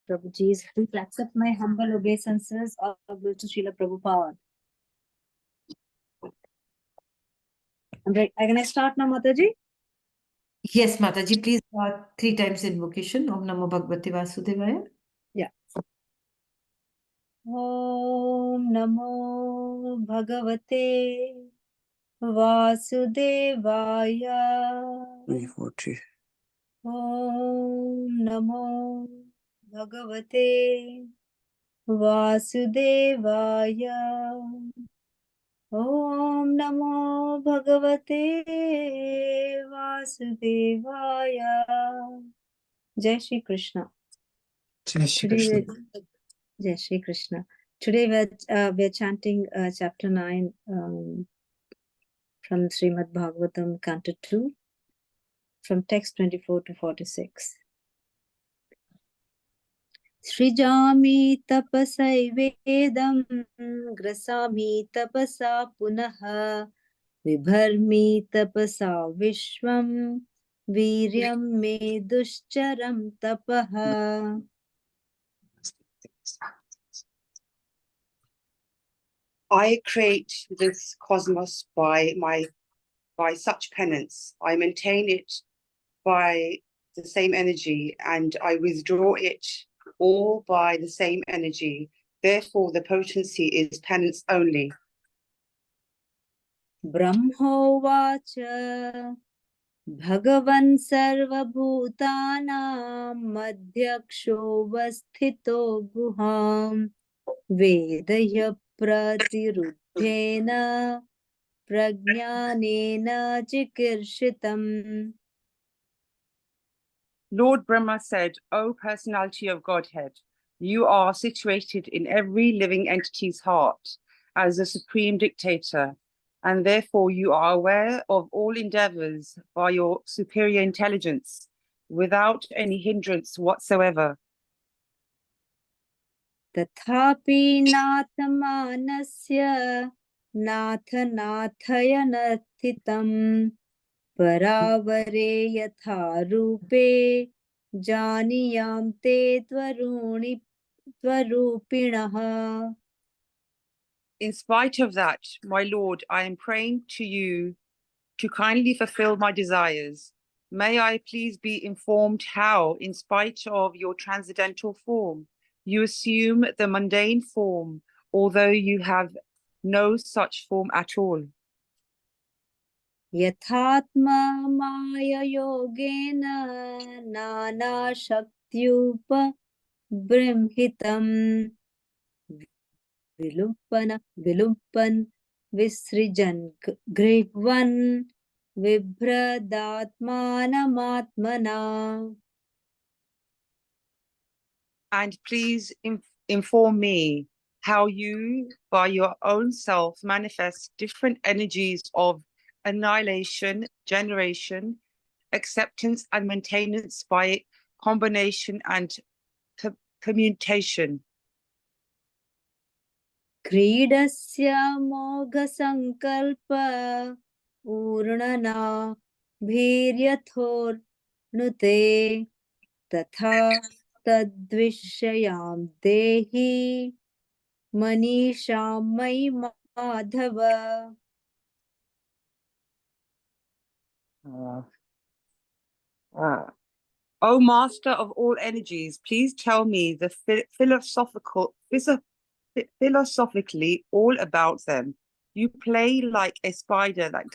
Prabhuji's. Please accept my humble obeisances of glory to Srila Prabhupada. I'm ready. Can I start now, Mataji? Yes, Mataji, please start 3 times invocation. Om Namo Bhagavate Vasudevaya. Yeah. Om Namo Bhagavate Vasudevaya. Om Namo Bhagavate Vasudevaya. Om Namo Bhagavate Vasudevaya. Jai Shri Krishna. Jai Shri Krishna. Jai Shri Krishna. Today we're chanting chapter 9 from Srimad Bhagavatam, Canto 2, from text 24 to 46. Srijami tapasaivedam grasami tapasa punaha vibharmi tapasa vishwam viryam me duscharam tapaha. I create this cosmos by such penance. I maintain it by the same energy, and I withdraw it all by the same energy. Therefore, the potency is penance only. Brahmovacha Bhagavan sarvabhutanam madhyaksho vasthito guham vedaya pratirudhena prajnanena chikirshitam. Lord Brahma said, O personality of Godhead, you are situated in every living entity's heart as the supreme dictator, and therefore you are aware of all endeavors by your superior intelligence without any hindrance whatsoever. Tathapi nathamanasya nathanathayanathitam paravare yatha rupe janiyam te tvarupinaha. In spite of that, my Lord, I am praying to you to kindly fulfill my desires. May I please be informed how, in spite of your transcendental form, you assume the mundane form, although you have no such form at all. Yathatma maya yogena nana shaktyupa brimhitam vilumpan visrijan grihvan vibhradatmanamatmana. And please inform me how you, by your own self, manifest different energies of annihilation, generation, acceptance, and maintenance by combination and commutation. Kridasya mogha sankalpa urnana bhiryathor nute tatha tadvishayam dehi manisham mai madhava. O Master of all energies, please tell me the philosophically all about them. You play like a spider that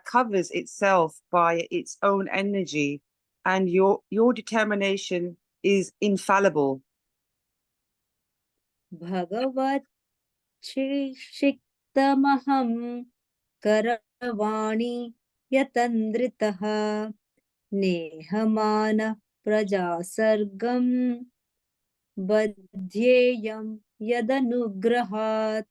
covers itself by its own energy, and your determination is infallible. Bhagavat shiktamaham karavani yatandritaha nehamana prajasargam badhyeyam yadanugrahat.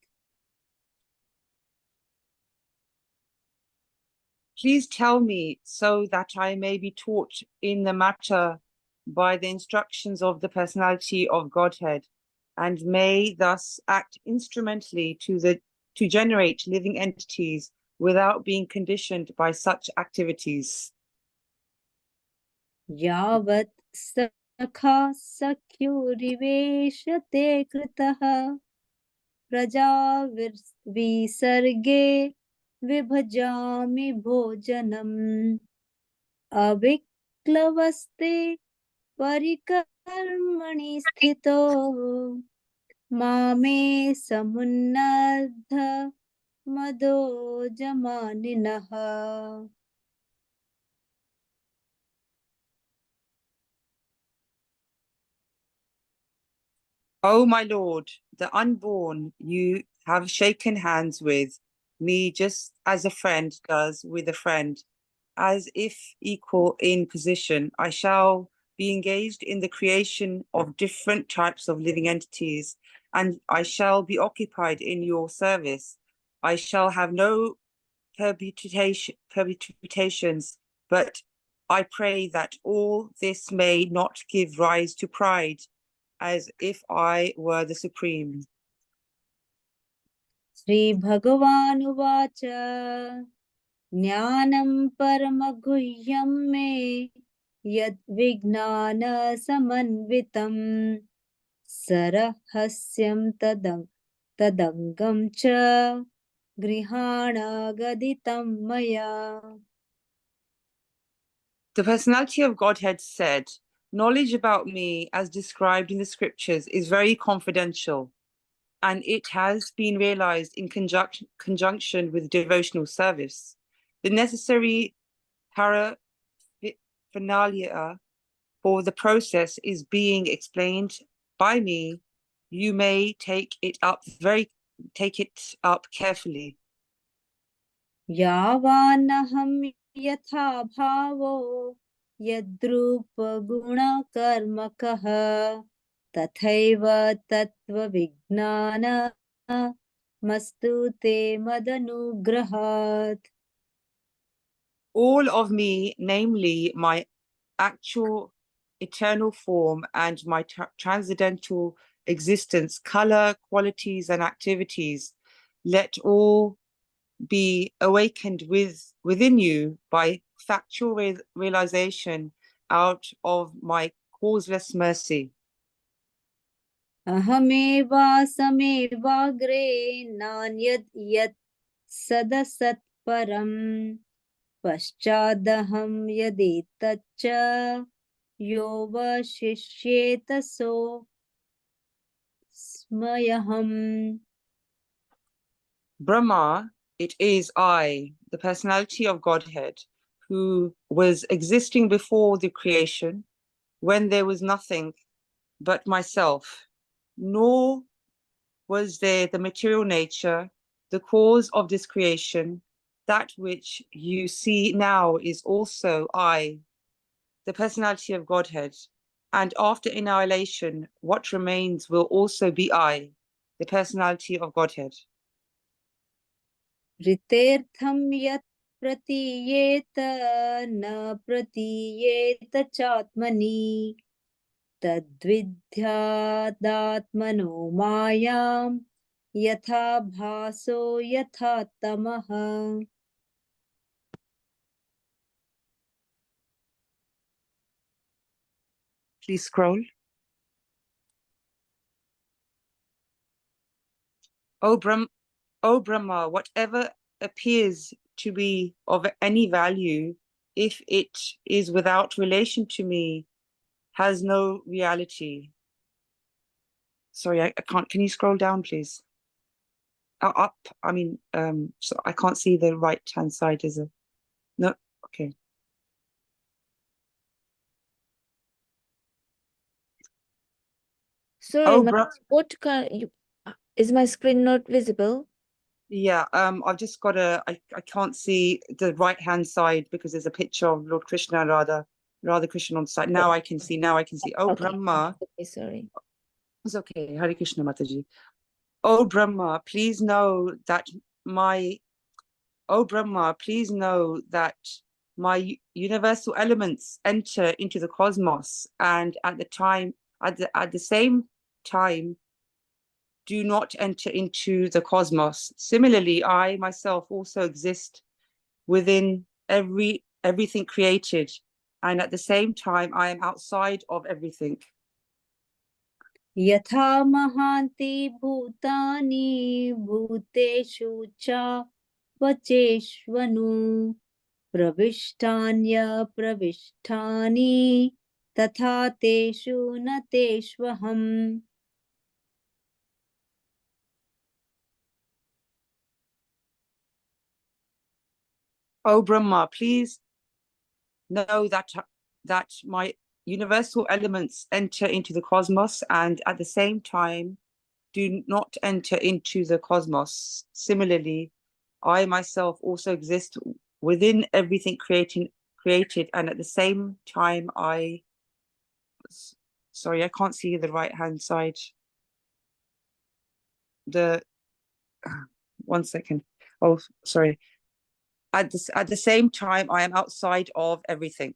Please tell me so that I may be taught in the matter by the instructions of the personality of Godhead, and may thus act instrumentally to generate living entities without being conditioned by such activities. Yavat सखा सख्युरिवेशते कृतः प्रजा विसर्गे विभजामि भोजनम् अविक्लवस्ते परिकर्मणि स्थितो मामे समुन्नद्ध मदो जमानिनः. O my Lord, the unborn, you have shaken hands with me just as a friend does with a friend, as if equal in position. I shall be engaged in the creation of different types of living entities, and I shall be occupied in your service. I shall have no permutations, but I pray that all this may not give rise to pride, as if I were the supreme. Shri भगवानुवाच ज्ञानं परमगुह्यं मे यद् विज्ञानसमन्वितं सरहस्यं तदङ्गं च गृहाणागदितं मया. The personality of Godhead said, knowledge about me as described in the scriptures is very confidential, and it has been realized in conjunction with devotional service. The necessary paraphernalia for the process is being explained by me. You may take it up carefully. यावानहं यथा भावो यद्रूपगुणकर्मकः तथैव तत्त्वविज्ञानमस्तु ते मदनुग्रहात्. All of me, namely my actual eternal form and my transcendental existence, color, qualities, and activities, let all be awakened within you by factual realization out of my causeless mercy. अहमेवासमेवाग्रे नान्यद् यत् सदसत्परम् पश्चादहं यदेतच्च यो वशिष्येत सोऽस्म्यहम्. Brahma, it is I, the personality of Godhead, who was existing before the creation, when there was nothing but myself, nor was there the material nature, the cause of this creation. That which you see now is also I, the personality of Godhead. And after annihilation, what remains will also be I, the personality of Godhead. ऋतेर्थं यत् प्रतीयेत न प्रतीयेत चात्मनि तद्विद्यादात्मनो मायां यथा भासो यथा तमः. Please scroll. O Brahma, whatever appears to be of any value, if it is without relation to me, has no reality. Sorry, I can't. Can you scroll down, please? Up. I mean, so I can't see the right-hand side. Is a no. Okay. Sorry, what is my screen not visible? Yeah. I've just got I can't see the right-hand side because there's a picture of Lord Krishna and Radha Krishna on the side. Now I can see. Now I can see. Oh, Okay. Brahma. Okay, sorry. It's okay. Hare Krishna, Mataji. O Brahma, please know that my universal elements enter into the cosmos, and at the same time do not enter into the cosmos. Similarly, I myself also exist within everything created, and at the same time I am outside of everything. यथा महान्ति भूतानि भूतेषु च वचेष्वनु प्रविष्टान्यप्रविष्टानि तथा तेषु न तेष्वहम्. O Brahma, please know that my universal elements enter into the cosmos and at the same time do not enter into the cosmos. Similarly, I myself also exist within everything created, and at the same time sorry, I can't see the right hand side. One second. Oh, sorry. At the same time, I am outside of everything.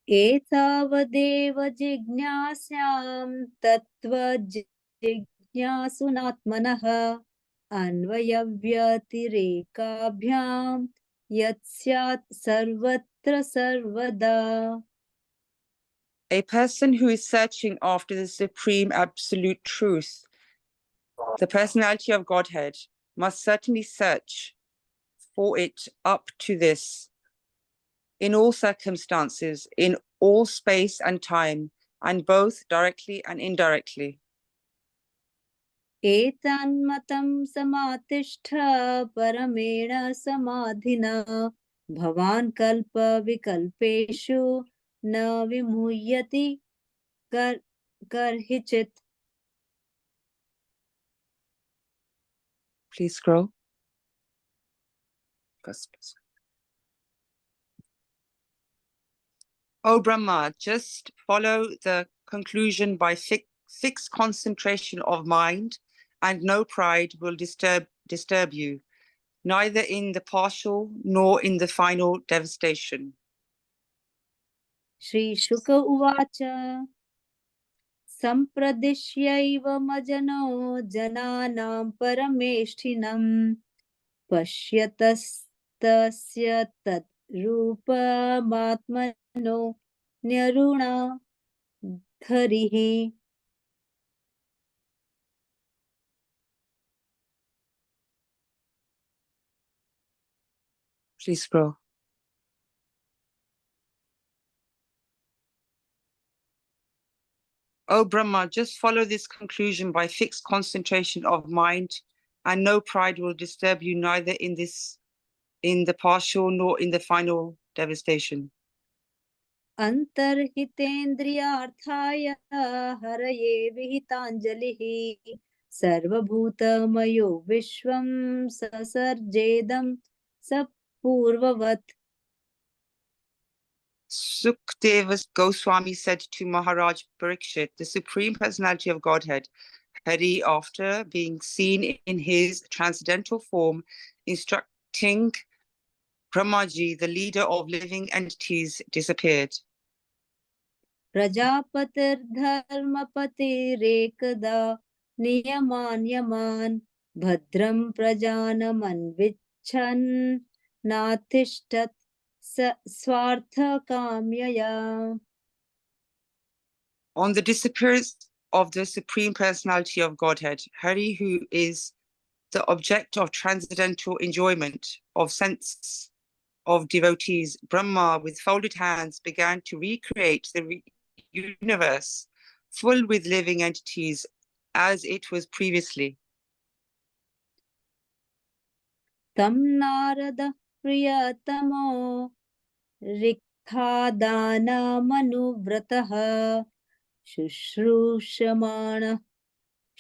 एतावदेव जिज्ञास्यां तत्त्वजिज्ञासुनात्मनः अन्वयव्यतिरेकाभ्यां यत् स्यात् सर्वत्र सर्वदा. A person who is searching after the supreme absolute truth, the personality of Godhead, must certainly search for it up to this, in all circumstances, in all space and time, and both directly and indirectly. एतन्मतं समातिष्ठ परमेण समाधिना भवान् कल्पविकल्पेषु न विमुह्यति कर्हिचित्. Please scroll. O Brahma, just follow the conclusion by fixed concentration of mind, and no pride will disturb you, neither in the partial nor in the final devastation. Shri शुक उवाच सम्प्रदिश्यैव मजनो जनानां परमेष्ठिनं पश्यतस्तस्य तत् रूपमात्मनो न्यरुणधरिः. Please scroll. O Brahma, just follow this conclusion by fixed concentration of mind, and no pride will disturb you, neither in the partial nor in the final devastation. अन्तर्हितेन्द्रियार्थाय हरये विहिताञ्जलिः सर्वभूतमयो विश्वं ससर्जेदं सपूर्ववत्. Sukadeva Goswami said to Maharaj Parikshit, the Supreme Personality of Godhead, Hari, after being seen in his transcendental form, instructing Brahmaji, the leader of living entities, disappeared. प्रजापतिर्धर्मपतिरेकदा नियमान् यमान् भद्रं प्रजानमन्विच्छन् नातिष्ठत् स्वार्थकाम्यया. On the disappearance of the Supreme Personality of Godhead, Hari, who is the object of transcendental enjoyment of sense of devotees, Brahma, with folded hands, began to recreate the universe full with living entities as it was previously. तं नारद प्रियतमो रिक्थादानमनुव्रतः शुश्रूषमाणः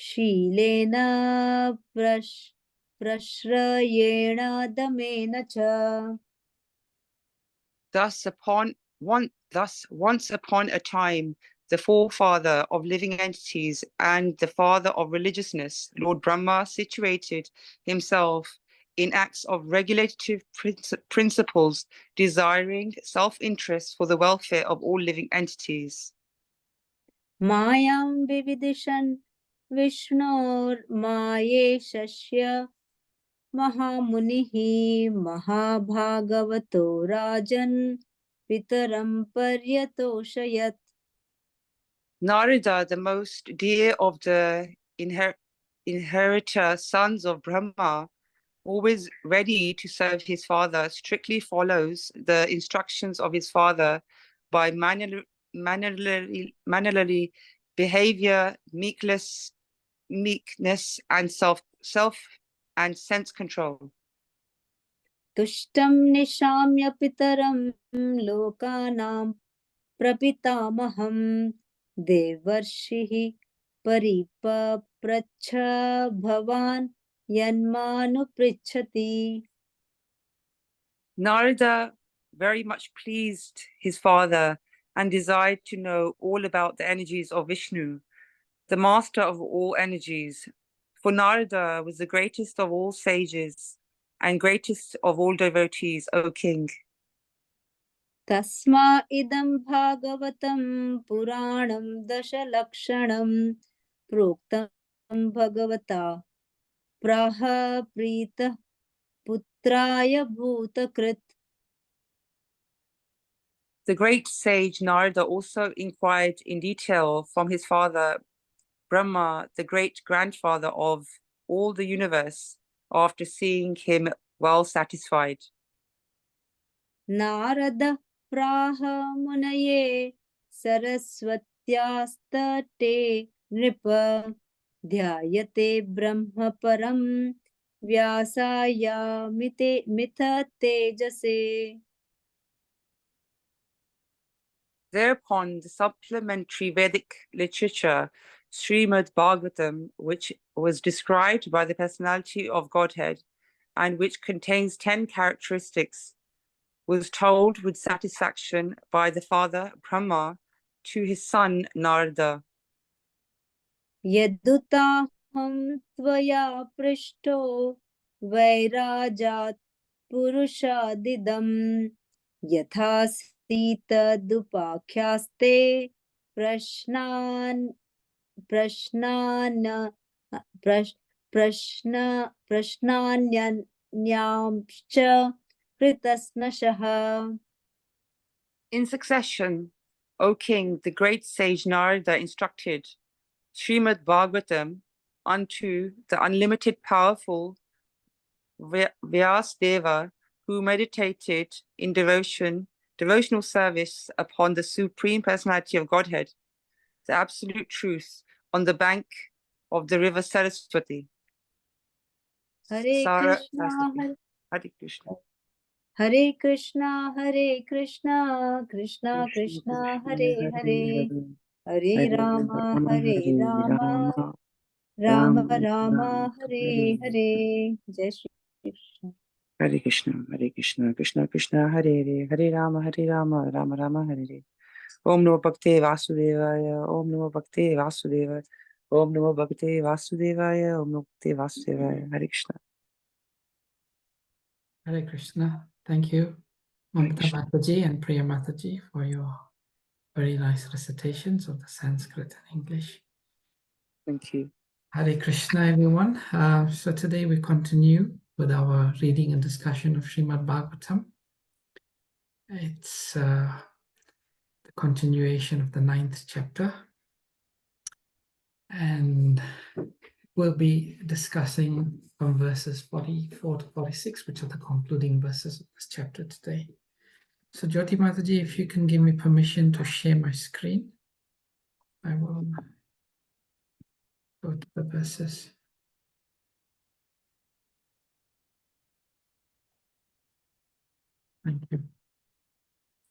शीलेन प्रश्रयेण दमेन च. Thus, once upon a time, the forefather of living entities and the father of religiousness, Lord Brahma, situated himself in acts of regulative principles, desiring self-interest for the welfare of all living entities. मायां विविदिशन् विष्णोर्मायेशस्य महामुनिः महाभागवतो राजन् पितरं पर्यतोषयत्. Narada, the most dear of the inheritor sons of Brahma, always ready to serve his father, strictly follows the instructions of his father by mannerly behavior, meekness, and self and sense control. तुष्टं निशाम्य पितरं लोकानां प्रपितामहं देवर्षिः परिपप्रच्छ भवान् यन्मानुपृच्छति. Narada very much pleased his father and desired to know all about the energies of Vishnu, the master of all energies. For Narada was the greatest of all sages and greatest of all devotees, O king. तस्मा इदं भागवतं पुराणं दशलक्षणं प्रोक्तं भगवता प्राह प्रीतः पुत्राय भूतकृत्. The great sage Narada also inquired in detail from his father, Brahma, the great grandfather of all the universe, after seeing him well satisfied. Narad प्राह मुनये सरस्वत्यास्तटे नृप ध्यायते ब्रह्म परं व्यासायामिते myth तेजसे. Thereupon, the supplementary Vedic literature, Srimad Bhagavatam, which was described by the personality of Godhead and which contains 10 characteristics, was told with satisfaction by the father Brahma to his son Narada. यदुताहं त्वया पृष्टो वैराजात् पुरुषादिदं यथा तदुपाख्यास्ते प्रश्नान्यांश्च कृतस्नशः. In succession, O king, the great sage Narada instructed Srimad Bhagavatam unto the unlimited powerful Vyasdeva, who meditated in devotional service upon the Supreme Personality of Godhead, the absolute truth, on the bank of the river Saraswati. Hare Krishna, Hare Krishna. Hare Krishna, Hare Krishna, Krishna Krishna, Hare Hare, Hare Rama, Hare Rama, Rama Rama, Hare Hare. Jai Shri Krishna. Hare Krishna, Hare Krishna, Krishna Krishna, Hare Hare, Hare Rama, Rama Rama, Hare Hare. Om Namo Bhagavate Vasudevaya, Om Namo Bhagavate Vasudevaya, Om Namo Bhagavate Vasudevaya, Om Namo Bhagavate Vasudevaya, Hare Krishna. Hare Krishna. Thank you, Mamata Mataji and Priya Mataji, for your very nice recitations of the Sanskrit and English. Thank you. Hare Krishna, everyone. So today we continue with our reading and discussion of Srimad Bhagavatam. It's the continuation of the 9th chapter. And we'll be discussing from verses 44 to 46, which are the concluding verses of this chapter today. So Jyoti Mataji, if you can give me permission to share my screen, I will go to the verses. Thank you.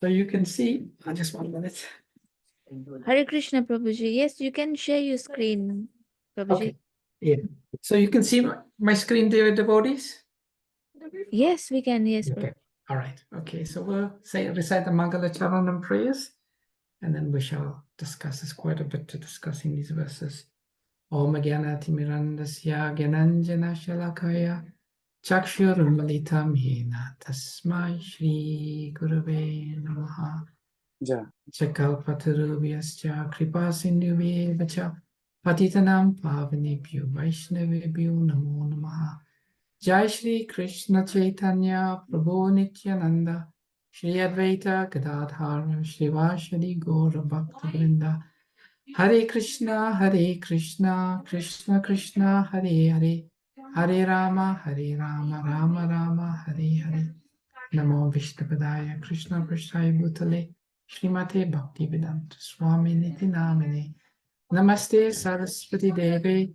So you can see, just 1 minute. Hare Krishna, Prabhuji. Yes, you can share your screen, Prabhuji. Okay. Yeah. So you can see my screen, dear devotees? Yes, we can. Yes, Okay. All right. Okay. So we'll recite the Mangala Charanam prayers, and then we shall discuss. There's quite a bit to discuss in these verses. Om Gyanati Mirandasya Gyananjana Shalakaya Chakshurumalitam Hena Tasmai Shri Gurave Namaha Chakalpatarubhyascha Kripa Sindhubhyevacha Patitanam Pavanebhyo Vaishnavebhyo Namo Namaha Jai Shri Krishna Chaitanya Prabhu Nityananda Shri Advaita Gadadhar Shrivashadi Gaura Bhakta Vrinda Hare Krishna Krishna Krishna Hare Hare Hare Rama Rama Rama Hare Hare Namo Vishnupadaya Krishna Prasthaya Bhutale Srimate Bhaktivedanta Swami Niti Namine Namaste Saraswati Deve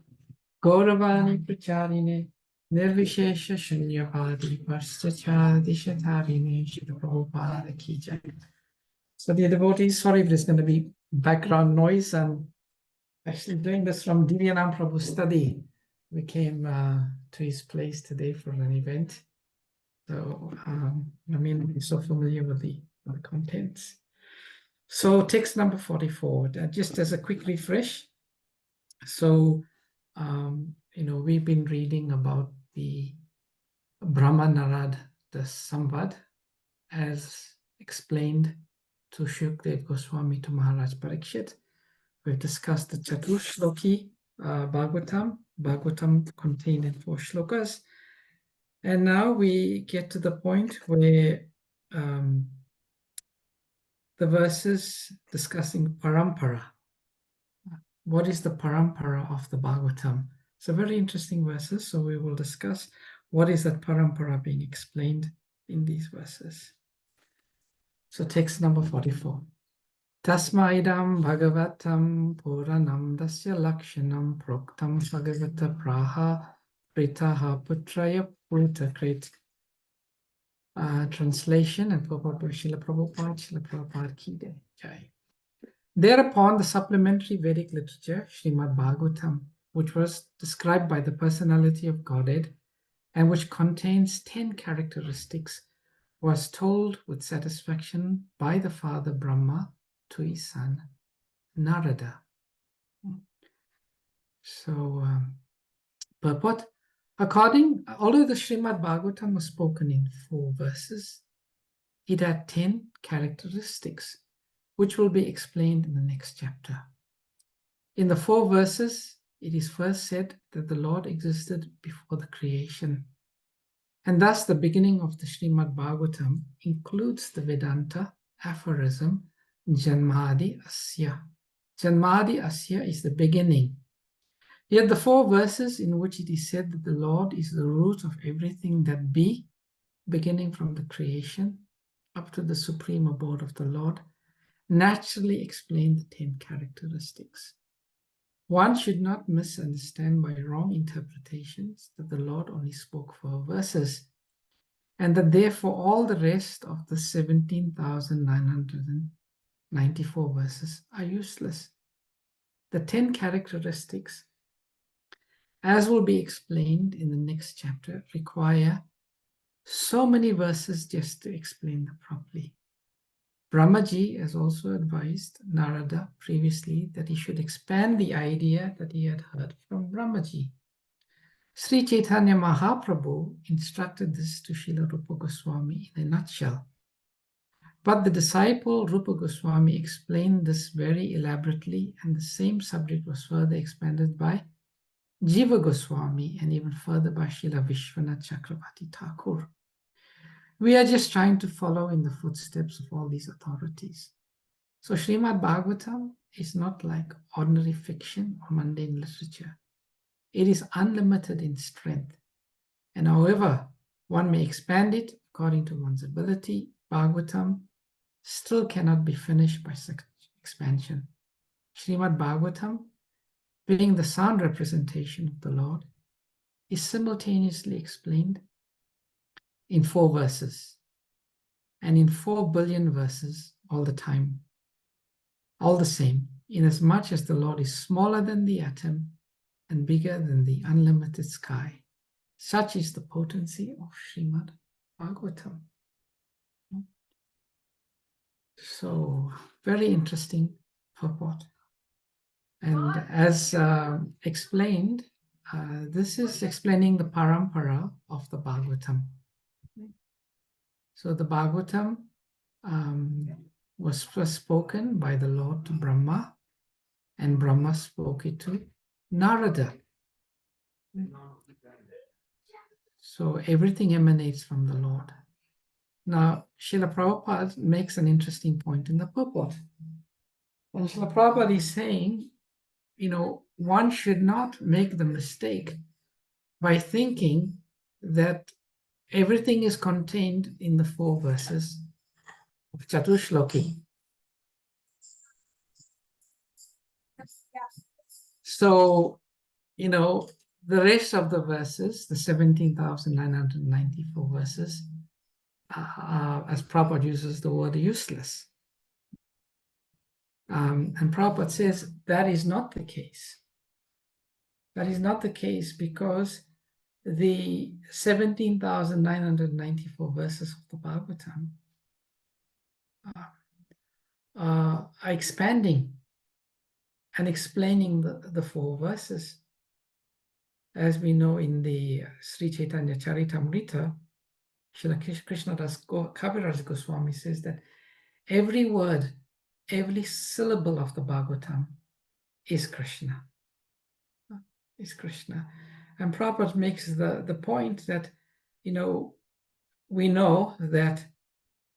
Gauravani Pracharine Nirvishesha Shunyavadi Varsachadi Shatarine Shri Prabhupada Ki Jai. So dear devotees, sorry if there's going to be background noise. I'm actually doing this from Divyanam Prabhu's study. We came to his place today for an event. So, I mean, I'm so familiar with the contents. So text number 44, just as a quick refresh. So, we've been reading about the Brahma Narad, the Samvad, as explained to Shukdev Goswami to Maharaj Parikshit. We've discussed the Chatushloki Bhagavatam contained in 4 shlokas. And now we get to the point where the verses discussing parampara. What is the parampara of the Bhagavatam? It's a very interesting verses, so we will discuss what is that parampara being explained in these verses. So text number 44. Tasmaidam Bhagavatam Puranam Dasya Lakshanam Proktam Bhagavata Praha Pritaha Putraya Putakrit. Translation and Srila Prabhupada Ki Jai. Thereupon, the supplementary Vedic literature, Srimad Bhagavatam, which was described by the personality of Godhead and which contains 10 characteristics, was told with satisfaction by the father Brahma to his son Narada. So, purport. Although the Srimad Bhagavatam was spoken in 4 verses, it had 10 characteristics, which will be explained in the next chapter. In the 4 verses, it is first said that the Lord existed before the creation. And thus the beginning of the Srimad Bhagavatam includes the Vedanta aphorism, Janmadi Asya. Janmadi Asya is the beginning. Yet the 4 verses in which it is said that the Lord is the root of everything that be, beginning from the creation up to the supreme abode of the Lord, naturally explain the 10 characteristics. One should not misunderstand by wrong interpretations that the Lord only spoke 4 verses, and that therefore all the rest of the 17,994 verses are useless. The 10 characteristics, as will be explained in the next chapter, require so many verses just to explain them properly. Brahmaji has also advised Narada previously that he should expand the idea that he had heard from Brahmaji. Sri Chaitanya Mahaprabhu instructed this to Srila Rupa Goswami in a nutshell. But the disciple Rupa Goswami explained this very elaborately, and the same subject was further expanded by Jiva Goswami and even further by Srila Vishwanath Chakravarti Thakur. We are just trying to follow in the footsteps of all these authorities. So Srimad Bhagavatam is not like ordinary fiction or mundane literature. It is unlimited in strength. And however one may expand it according to one's ability, Bhagavatam still cannot be finished by such expansion. Srimad Bhagavatam, being the sound representation of the Lord, is simultaneously explained in 4 verses and in 4 billion verses all the time, all the same, inasmuch as the Lord is smaller than the atom and bigger than the unlimited sky. Such is the potency of Srimad Bhagavatam. So, very interesting purport. And as explained, this is explaining the parampara of the Bhagavatam. So the Bhagavatam was first spoken by the Lord to Brahma, and Brahma spoke it to Narada. So everything emanates from the Lord. Now, Srila Prabhupada makes an interesting point in the purport. And Srila Prabhupada is saying, one should not make the mistake by thinking that everything is contained in the 4 verses of Chatushloki. So, the rest of the verses, the 17,994 verses, as Prabhupada uses the word useless. And Prabhupada says that is not the case. That is not the case because the 17,994 verses of the Bhagavatam are expanding and explaining the 4 verses. As we know in the Sri Chaitanya Charitamrita, Srila Krishnadas Kaviraj Goswami says that every word, every syllable of the Bhagavatam is Krishna. Is Krishna. And Prabhupada makes the point that, we know that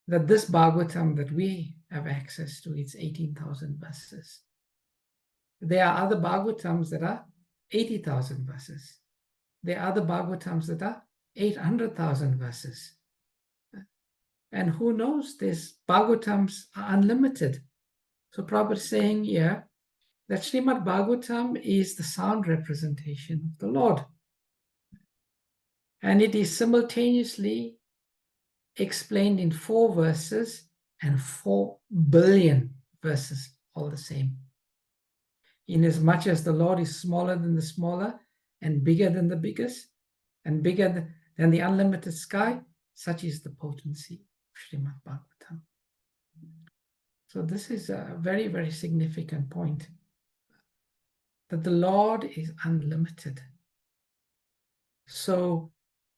this Bhagavatam that we have access to, it's 18,000 verses. There are other Bhagavatams that are 80,000 verses. There are other Bhagavatams that are 800,000 verses. And who knows, these Bhagavatams are unlimited. So Prabhupada is saying here that Srimad Bhagavatam is the sound representation of the Lord. And it is simultaneously explained in 4 verses and 4 billion verses, all the same. Inasmuch as the Lord is smaller than the smaller and bigger than the biggest and bigger than the unlimited sky, such is the potency of Srimad Bhagavatam. So this is a very, very significant point, that the Lord is unlimited. So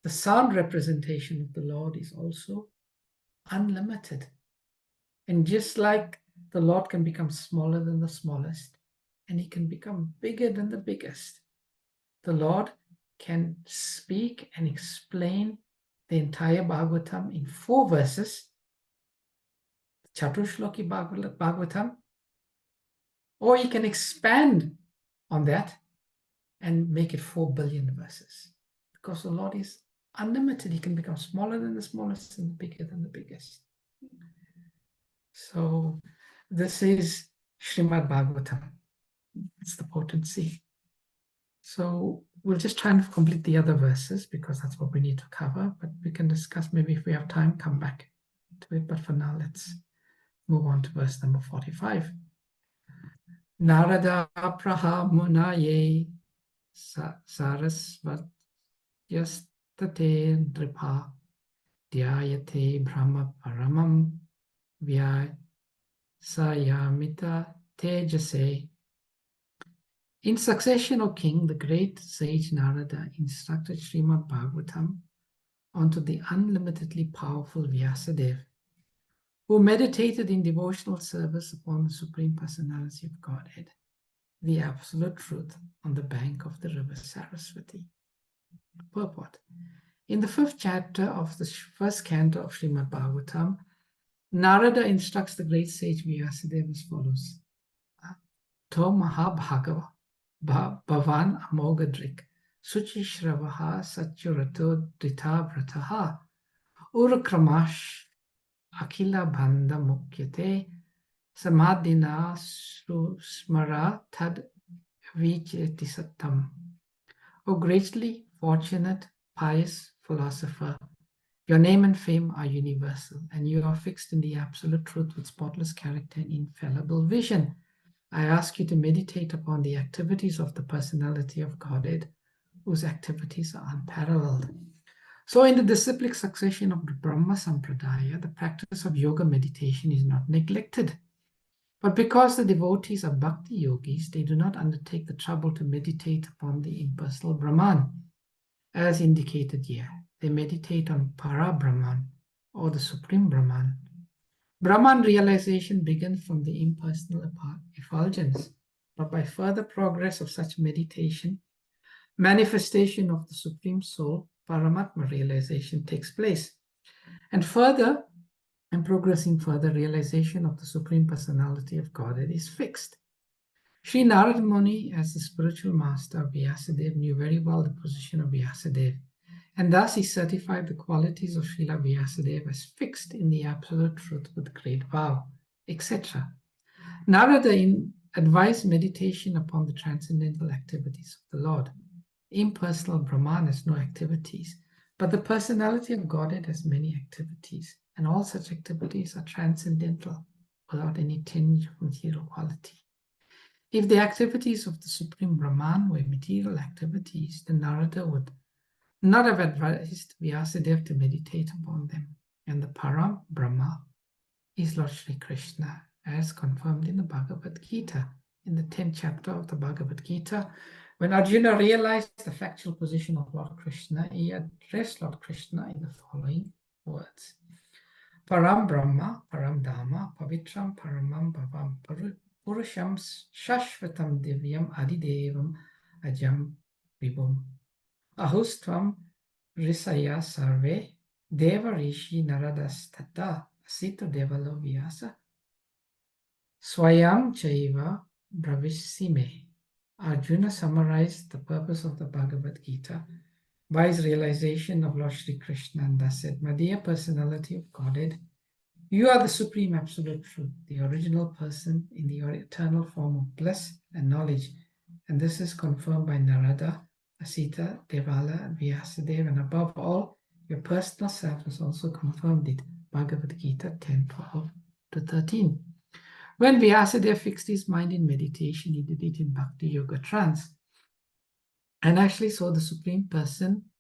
the sound representation of the Lord is also unlimited. And just like the Lord can become smaller than the smallest, and he can become bigger than the biggest, the Lord can speak and explain the entire Bhagavatam in 4 verses, Chatushloki Bhagavatam, or he can expand on that and make it 4 billion verses. Because the Lord is unlimited. He can become smaller than the smallest and bigger than the biggest. So this is Srimad Bhagavatam. It's the potency. So we'll just try and complete the other verses because that's what we need to cover. But we can discuss, maybe if we have time, come back to it. But for now, let's move on to verse number 45. Narada praha munaye sarasvat yastate dripa dhyayate brahma paramam vyasayamita tejase. In succession, O king, the great sage Narada instructed Srimad Bhagavatam onto the unlimitedly powerful Vyasadeva, who meditated in devotional service upon the Supreme Personality of Godhead, the Absolute Truth, on the bank of the river Saraswati. Purport. In the 5th chapter of the 1st canto of Srimad Bhagavatam, Narada instructs the great sage Vyasadeva as follows. To Mahabhagava Bhavan Amogadrik Suchi Shravaha Satyurato Dita Vrataha Urakramash Akila Banda Mukyate Samadhina Smara Tad Vijeti Sattam. O greatly fortunate, pious philosopher, your name and fame are universal, and you are fixed in the absolute truth with spotless character and infallible vision. I ask you to meditate upon the activities of the personality of Godhead, whose activities are unparalleled. So in the disciplic succession of the Brahma Sampradaya, the practice of yoga meditation is not neglected. But because the devotees are bhakti yogis, they do not undertake the trouble to meditate upon the impersonal Brahman, as indicated here. They meditate on Para Brahman, or the Supreme Brahman. Brahman realization begins from the impersonal effulgence, but by further progress of such meditation, manifestation of the Supreme Soul Paramatma realization takes place. And further, and progressing further, realization of the Supreme Personality of Godhead is fixed. Sri Narada Muni, as the spiritual master of Vyasadeva, knew very well the position of Vyasadeva, and thus he certified the qualities of Srila Vyasadeva as fixed in the absolute truth with great vow, etc. Narada advised meditation upon the transcendental activities of the Lord. Impersonal Brahman has no activities, but the personality of Godhead has many activities, and all such activities are transcendental without any tinge of material quality. If the activities of the Supreme Brahman were material activities, then Narada would not have advised Vyasadeva to meditate upon them. And the Param Brahma is Lord Shri Krishna, as confirmed in the Bhagavad Gita. In the 10th chapter of the Bhagavad Gita, when Arjuna realized the factual position of Lord Krishna, he addressed Lord Krishna in the following words. Param Brahma, Param Dhamma, Pavitram Paramam Bhavam Purusham Shashvatam Divyam Adidevam Ajam Vibhum Ahustvam Risaya Sarve Deva Rishi Naradas Tata Asita Devalo Vyasa Swayam Chaiva Bravishime. Arjuna summarized the purpose of the Bhagavad Gita by his realization of Lord Shri Krishna and thus said, "My dear personality of Godhead, you are the supreme absolute truth, the original person in the eternal form of bliss and knowledge." And this is confirmed by Narada, Asita, Devala, and Vyasadeva, and above all, your personal self has also confirmed it. Bhagavad Gita 10:12-13. When Vyasadeva fixed his mind in meditation, he did it in Bhakti Yoga trance and actually saw the Supreme Person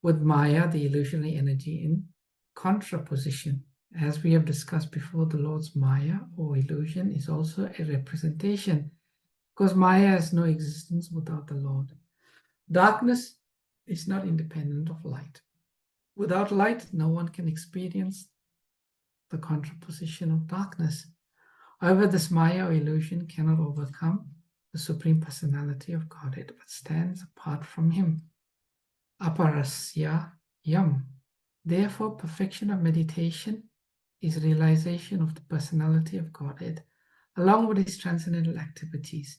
with Maya, the illusionary energy, in contraposition. As we have discussed before, the Lord's Maya or illusion is also a representation, because Maya has no existence without the Lord. Darkness is not independent of light. Without light, no one can experience the contraposition of darkness. However, this Maya or illusion cannot overcome the Supreme Personality of Godhead, but stands apart from Him. Aparasya Yam. Therefore, perfection of meditation is realization of the personality of Godhead, along with His transcendental activities.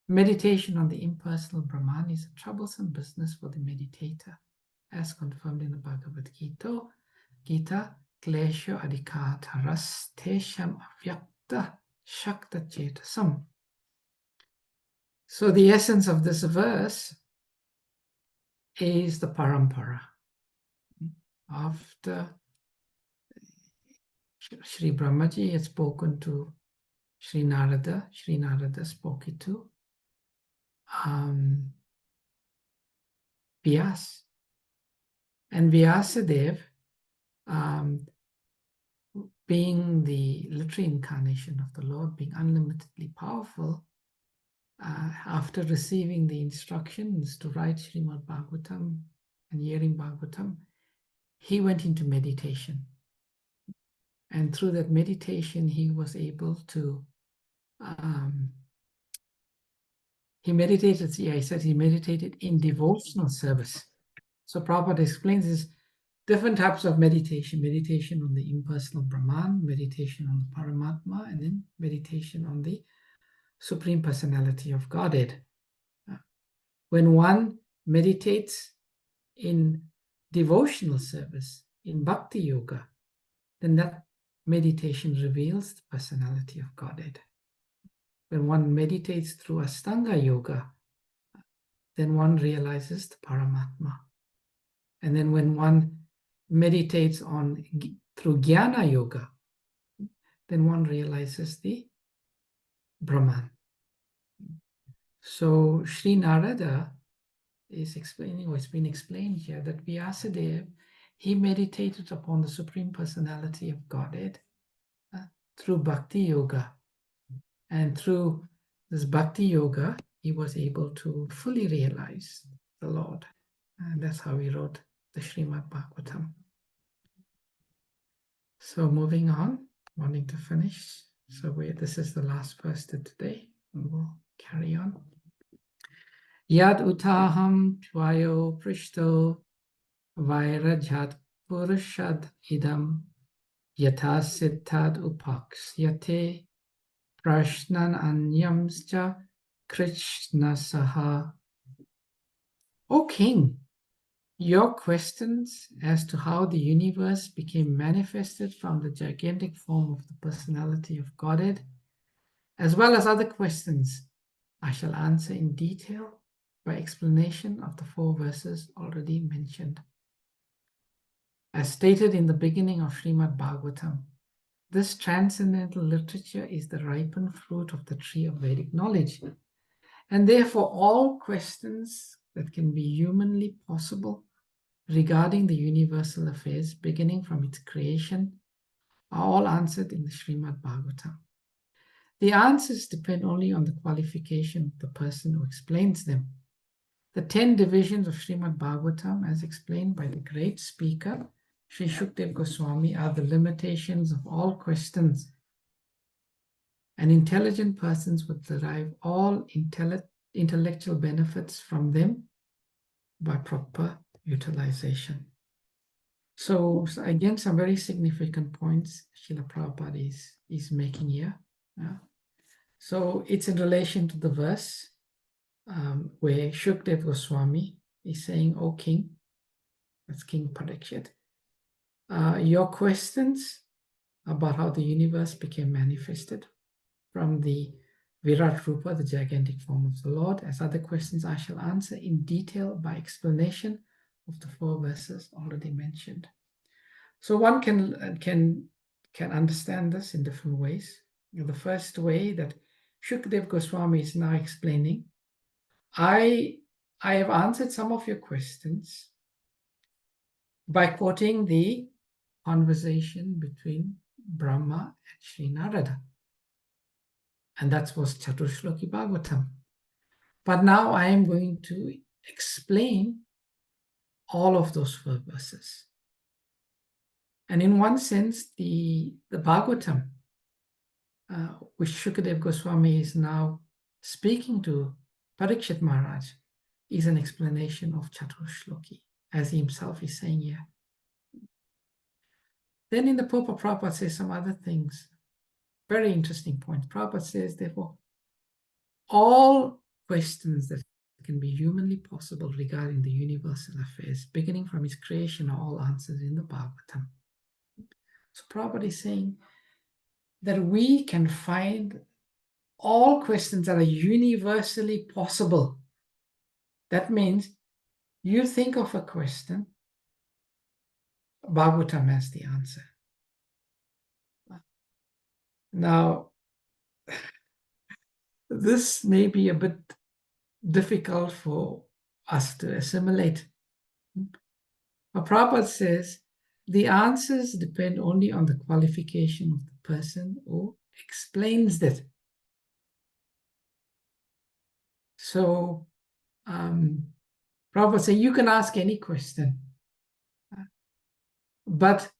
Meditation on the impersonal Brahman is a troublesome business for the meditator, as confirmed in the Bhagavad Gita, Klesha Adhikataras Tesham Avyakta Shakta Chetasam. So the essence of this verse is the parampara. After Sri Brahmaji had spoken to Sri Narada spoke it to Vyas. And Vyasadeva, being the literary incarnation of the Lord, being unlimitedly powerful, after receiving the instructions to write Srimad Bhagavatam and hearing Bhagavatam, he went into meditation. And through that meditation, he was able to, he meditated in devotional service. So Prabhupada explains this different types of meditation: meditation on the impersonal Brahman, meditation on the Paramatma, and then meditation on the Supreme Personality of Godhead. When one meditates in devotional service, in Bhakti Yoga, then that meditation reveals the personality of Godhead. When one meditates through Astanga Yoga, then one realizes the Paramatma. And then when one meditates through Jnana Yoga, then one realizes the Brahman. So Sri Narada is explaining, or it's been explained here, that Vyasadeva, he meditated upon the Supreme Personality of Godhead through Bhakti Yoga. And through this Bhakti Yoga, he was able to fully realize the Lord. And that's how he wrote the Srimad Bhagavatam. So moving on, wanting to finish. So this is the last verse to today, and we'll carry on. Yad utaham tvayo prishto vairajat purushad idam yatha siddhad upaksyate prashnan anyamscha krishna saha. O king, your questions as to how the universe became manifested from the gigantic form of the personality of Godhead, as well as other questions, I shall answer in detail by explanation of the 4 verses already mentioned. As stated in the beginning of Srimad Bhagavatam, this transcendental literature is the ripened fruit of the tree of Vedic knowledge, and therefore all questions that can be humanly possible regarding the universal affairs beginning from its creation are all answered in the Srimad Bhagavatam. The answers depend only on the qualification of the person who explains them. The 10 divisions of Srimad Bhagavatam, as explained by the great speaker, Sri Shukdev Goswami, are the limitations of all questions. And intelligent persons would derive all intellectual benefits from them by proper utilization. So again, some very significant points Srila Prabhupada is making here. So it's in relation to the verse where Shukdev Goswami is saying, O king, that's King Parikshit, your questions about how the universe became manifested from the Virat Rupa, the gigantic form of the Lord, as other questions I shall answer in detail by explanation of the 4 verses already mentioned. So one can understand this in different ways. The first way that Shukdev Goswami is now explaining, I have answered some of your questions by quoting the conversation between Brahma and Sri Narada. And that was Chaturshloki Bhagavatam. But now I am going to explain all of those 4 verses. And in one sense, the Bhagavatam, which Shukadev Goswami is now speaking to Parikshit Maharaj, is an explanation of Chaturshloki, as he himself is saying here. Then in the Purport, Prabhupada says some other things. Very interesting point. Prabhupada says, therefore, all questions that can be humanly possible regarding the universal affairs, beginning from its creation, are all answered in the Bhagavatam. So Prabhupada is saying that we can find all questions that are universally possible. That means you think of a question, Bhagavatam has the answer. Now, this may be a bit difficult for us to assimilate. But Prabhupada says the answers depend only on the qualification of the person who explains it. So, Prabhupada says you can ask any question, but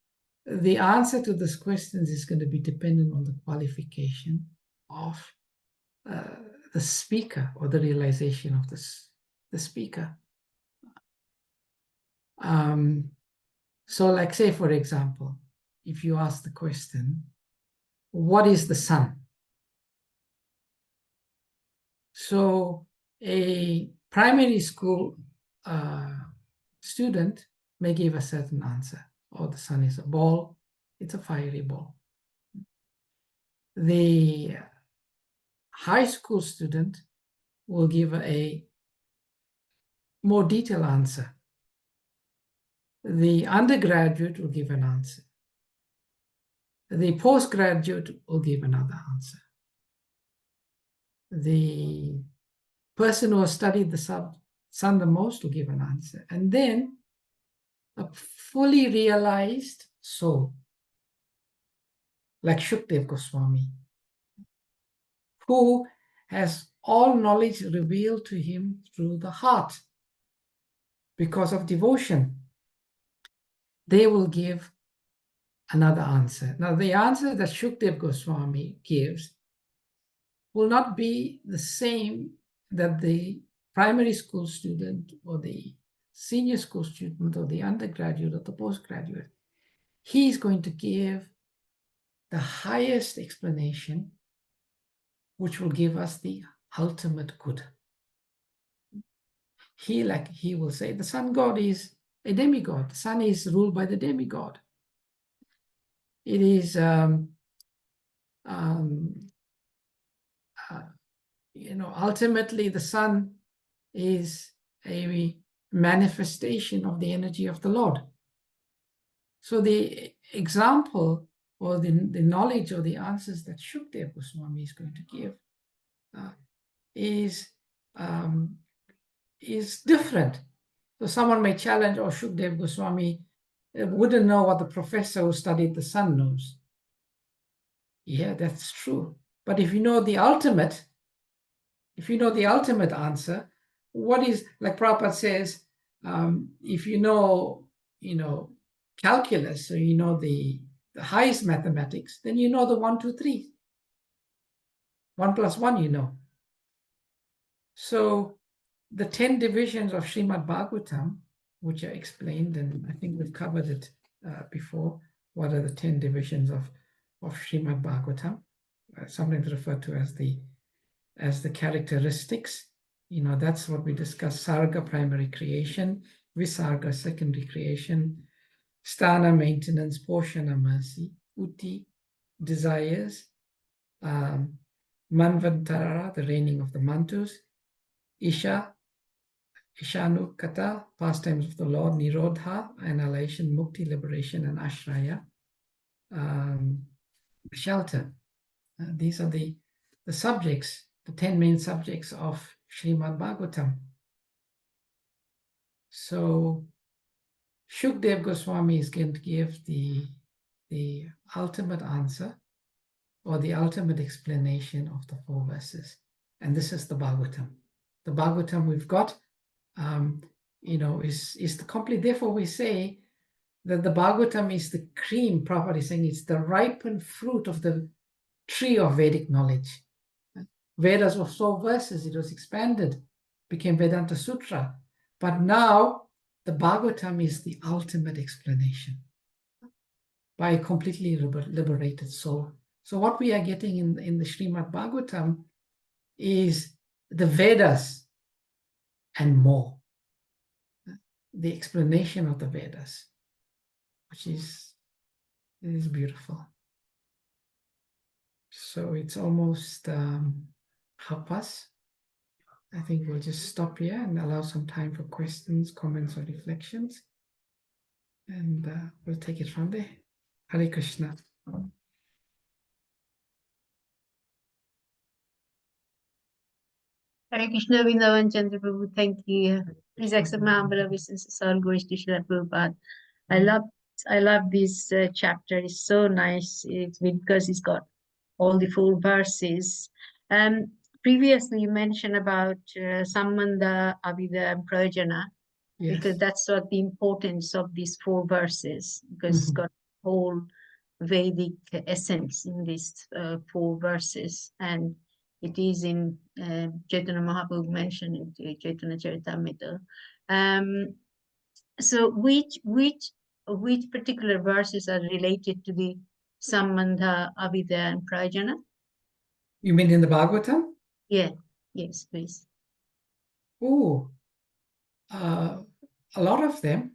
the answer to these questions is going to be dependent on the qualification of the speaker or the realization of the speaker. So like say, for example, if you ask the question, what is the sun? So a primary school student may give a certain answer. Oh, the sun is a ball, it's a fiery ball. The high school student will give a more detailed answer. The undergraduate will give an answer. The postgraduate will give another answer. The person who has studied the sun the most will give an answer. And then a fully realized soul, like Shukdev Goswami, who has all knowledge revealed to him through the heart because of devotion, they will give another answer. Now, the answer that Shukdev Goswami gives will not be the same that the primary school student or the senior school student or the undergraduate or the postgraduate, he is going to give the highest explanation, which will give us the ultimate good. He will say the sun god is a demigod. The sun is ruled by the demigod. It is ultimately the sun is a manifestation of the energy of the Lord. So the example or the knowledge or the answers that Shukdev Goswami is going to give is different. So someone may challenge, oh, Shukdev Goswami wouldn't know what the professor who studied the sun knows. Yeah, that's true. But if you know the ultimate answer, what is, like Prabhupada says, if you know calculus, so you know the highest mathematics, then you know the 1, 2, 3. 1 + 1, you know. So the 10 divisions of Srimad Bhagavatam, which are explained, and I think we've covered it before. What are the 10 divisions of Srimad Bhagavatam? Sometimes referred to as the characteristics. That's what we discussed. Sarga, primary creation; Visarga, secondary creation; Sthana, maintenance; Poshana, mercy; Uti, desires; Manvantara, the reigning of the Mantus; Isha, Ishanu Kata, pastimes of the Lord; Nirodha, annihilation; Mukti, liberation; and Ashraya, shelter. These are the subjects, the 10 main subjects of Srimad Bhagavatam. So Shukdev Goswami is going to give the ultimate answer or the ultimate explanation of the 4 verses. And this is the Bhagavatam. The Bhagavatam we've got, is the complete. Therefore, we say that the Bhagavatam is the cream. Prabhupada is saying it's the ripened fruit of the tree of Vedic knowledge. Vedas were 4 verses, it was expanded, became Vedanta Sutra. But now the Bhagavatam is the ultimate explanation by a completely liberated soul. So what we are getting in the Srimad Bhagavatam is the Vedas and more. The explanation of the Vedas, which is beautiful. So it's almost 1:30. I think we'll just stop here and allow some time for questions, comments, or reflections. And we'll take it from there. Hare Krishna. Hare Krishna, Vrindavan, Chandra Prabhu, thank you. Please accept my humble obeisances. All glories to Srila Prabhupada. I love this chapter. It's so nice. It's because it's got all the 4 verses. Previously, you mentioned about Sambandha, Abhida, and Prayojana, because that's what the importance of these 4 verses, because it's got whole Vedic essence in these 4 verses, and it is in Chaitanya Mahaprabhu mentioned in Chaitanya Charitamrita. So which particular verses are related to the Sambandha, Abhida, and Prayojana? You mean in the Bhagavatam? Yeah. Yes, please. Oh, a lot of them.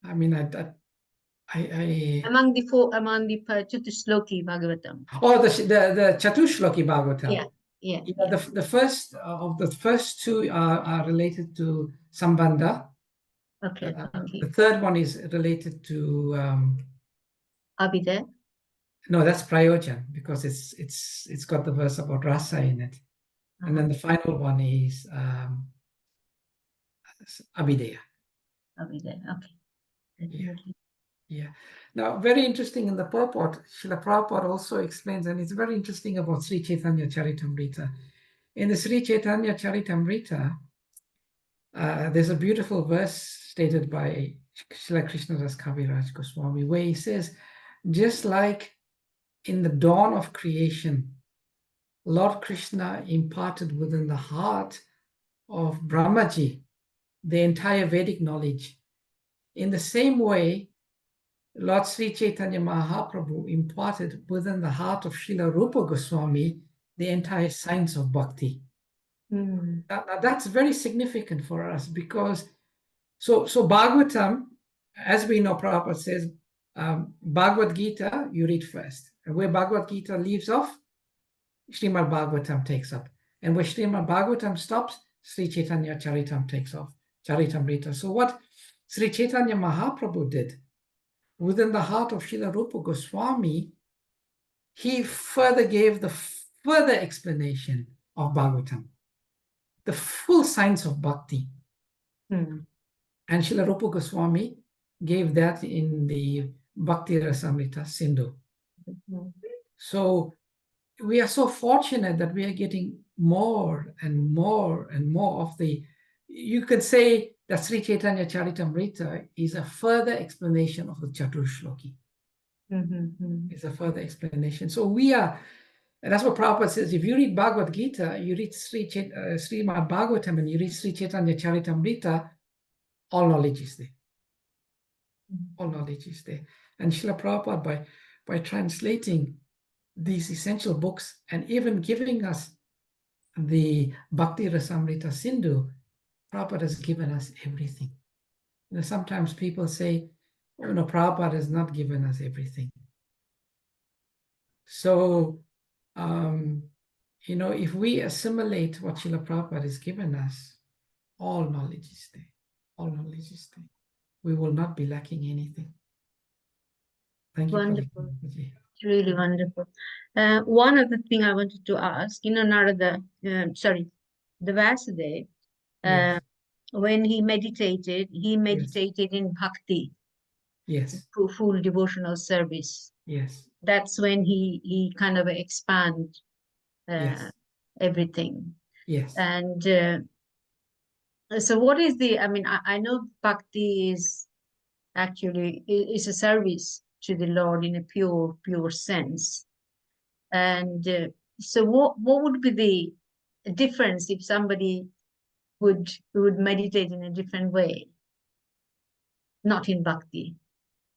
I mean, Among the Chatushloki Bhagavatam. Oh, the Chatushloki Bhagavatam. Yeah. The first of the first 2 are related to Sambandha. Okay. The third one is related to Abhida. No, that's Prayojan, because it's got the verse about rasa in it. And then the final one is Abhideya. Abhida, okay. Yeah. Now, very interesting in the purport, Srila Prabhupada also explains, and it's very interesting about Sri Chaitanya Charitamrita. In the Sri Chaitanya Charitamrita, there's a beautiful verse stated by Srila Krishnadas Kaviraj Goswami, where he says, just like in the dawn of creation, Lord Krishna imparted within the heart of Brahmaji the entire Vedic knowledge. In the same way, Lord Sri Chaitanya Mahaprabhu imparted within the heart of Srila Rupa Goswami the entire science of bhakti. Mm. Now that's very significant for us because so Bhagavatam, as we know, Prabhupada says, Bhagavad Gita, you read first. And where Bhagavad Gita leaves off, Srimad Bhagavatam takes up. And where Srimad Bhagavatam stops, Sri Chaitanya Charitam takes off, Charitamrita. So what Sri Chaitanya Mahaprabhu did within the heart of Srila Rupa Goswami, he further gave the further explanation of Bhagavatam, the full science of bhakti. Mm. And Srila Rupa Goswami gave that in the Bhakti Rasamrita Sindhu. Mm. So we are so fortunate that we are getting more and more and more of the, you could say that Sri Chaitanya Charitamrita is a further explanation of the Chaturshloki. Mm-hmm. It's a further explanation. So we are, and that's what Prabhupada says, if you read Bhagavad Gita, you read Srimad Bhagavatam, and you read Sri Chaitanya Charitamrita, all knowledge is there. All knowledge is there. And Srila Prabhupada, by translating these essential books and even giving us the Bhakti Rasamrita Sindhu, Prabhupada has given us everything. You know, sometimes people say, oh no, Prabhupada has not given us everything. So, you know, if we assimilate what Srila Prabhupada has given us, all knowledge is there. All knowledge is there. We will not be lacking anything. Thank you. Wonderful. Prabhuji. Really wonderful. One other thing I wanted to ask, Narada, the Vasudev, Yes. when he meditated in bhakti, Yes. full devotional service. Yes. That's when he kind of expand Yes. everything. Yes. And so what is the, I know bhakti is actually is a service to the Lord in a pure sense. And so what would be the difference if somebody would meditate in a different way, not in bhakti?